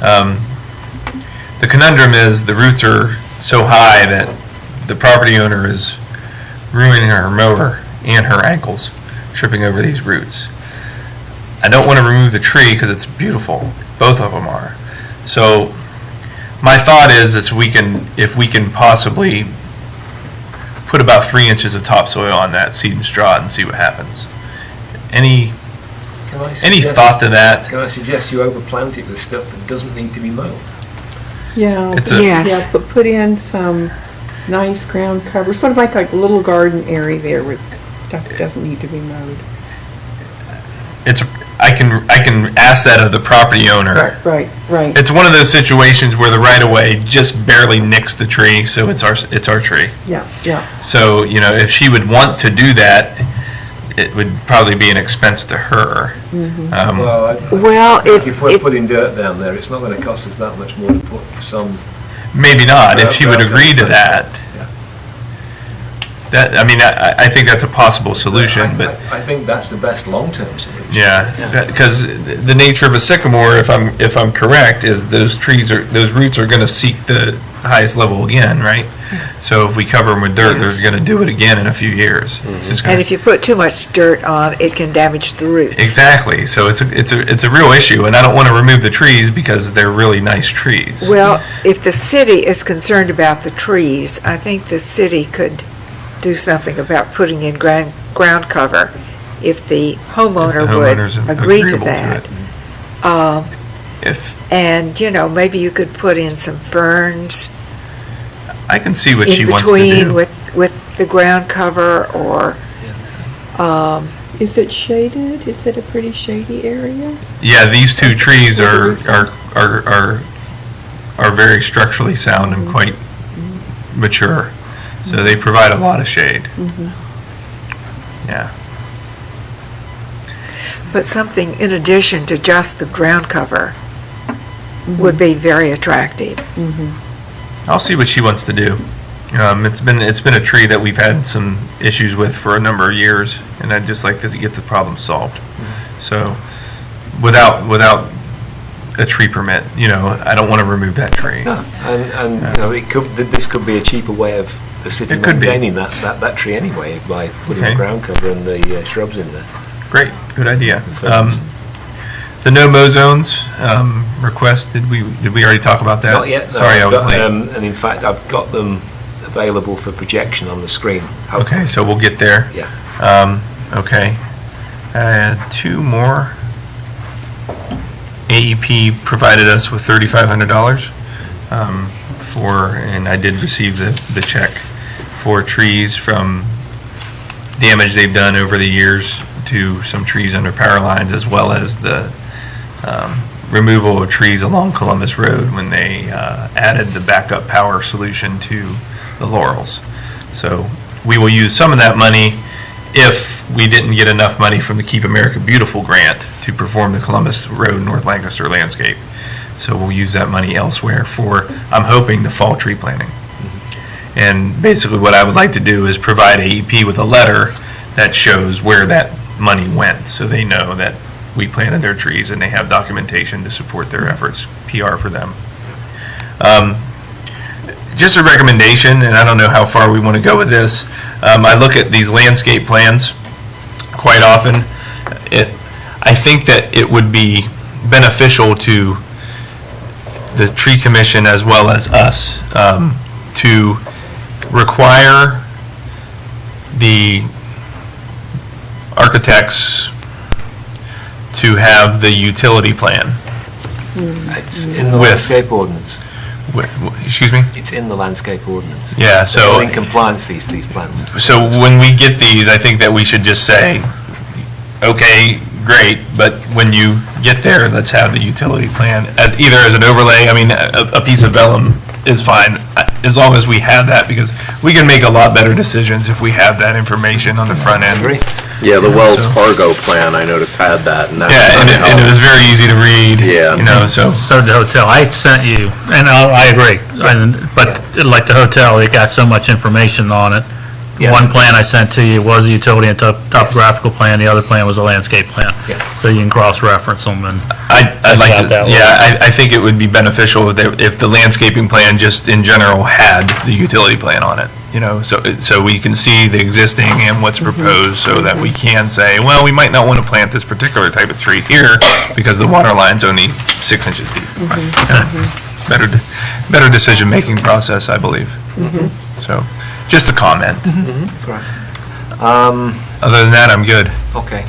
The conundrum is the roots are so high that the property owner is ruining her mower and her ankles, tripping over these roots. I don't want to remove the tree because it's beautiful. Both of them are. So My thought is if we can possibly put about 3 inches of topsoil on that seed and straw and see what happens. Any thought to that? Can I suggest you overplant it with stuff that doesn't need to be mowed? Yeah. Yes. Yeah, put in some nice ground cover, sort of like a little garden area there with stuff that doesn't need to be mowed. I can ask that of the property owner. Right. It's one of those situations where the right-of-way just barely nicks the tree, so it's our tree. Yeah. So, if she would want to do that, it would probably be an expense to her. Well, If we're putting dirt down there, it's not going to cost us that much more to put some... Maybe not, if she would agree to that. I think that's a possible solution, but... I think that's the best long-term solution. Yeah, because the nature of a sycamore, if I'm correct, is those roots are going to seek the highest level again, right? So if we cover them with dirt, they're going to do it again in a few years. It's just and if you put too much dirt on, it can damage the roots. Exactly. So it's a real issue, and I don't want to remove the trees because they're really nice trees. Well, if the city is concerned about the trees, I think the city could do something about putting in ground cover if the homeowner would agree to that. And, maybe you could put in some ferns. I can see what she wants to do. In between with the ground cover, or... Is it shaded? Is it a pretty shady area? Yeah, these two trees are very structurally sound and quite mature. So they provide a lot of shade. Yeah. But something in addition to just the ground cover would be very attractive. I'll see what she wants to do. It's been a tree that we've had some issues with for a number of years, and I'd just like to get the problem solved. So, without a tree permit, I don't want to remove that tree. No, and this could be a cheaper way of the city maintaining that tree anyway by putting the ground cover and the shrubs in there. Great, good idea. The no-mow zones request, did we already talk about that? Not yet. No, Sorry, I was late. And in fact, I've got them available for projection on the screen. Hopefully. Okay, so we'll get there. Yeah. Okay. Two more. AEP provided us with $3,500 and I did receive the check for trees from damage they've done over the years to some trees under power lines, as well as the removal of trees along Columbus Road when they added the backup power solution to the Laurels. So we will use some of that money if we didn't get enough money from the Keep America Beautiful grant to perform the Columbus Road North Lancaster landscape. So we'll use that money elsewhere for, I'm hoping, the fall tree planting. And basically what I would like to do is provide AEP with a letter that shows where that money went, so they know that we planted their trees and they have documentation to support their efforts, PR for them. Just a recommendation, and I don't know how far we want to go with this. I look at these landscape plans quite often. I think that it would be beneficial to the tree commission as well as us to require the architects to have the utility plan. It's in the landscape ordinance. Excuse me? It's in the landscape ordinance. Yeah, so... They're in compliance, these plans. So when we get these, I think that we should just say, okay, great, but when you get there, let's have the utility plan, either as an overlay, I mean, a piece of vellum is fine, as long as we have that, because we can make a lot better decisions if we have that information on the front end. Yeah, the Wells Fargo plan, I noticed, had that. And and it was very easy to read. Yeah. So the hotel, I sent you, and I agree, but like the hotel, it got so much information on it. One plan I sent to you was a utility and topographical plan, the other plan was a landscape plan. So you can cross-reference them and... I'd like to, I think it would be beneficial if the landscaping plan just in general had the utility plan on it, so we can see the existing and what's proposed, so that we can say, well, we might not want to plant this particular type of tree here because the water line's only 6 inches deep. better decision-making process, I believe. So, just a comment. That's right. Other than that, I'm good. Okay.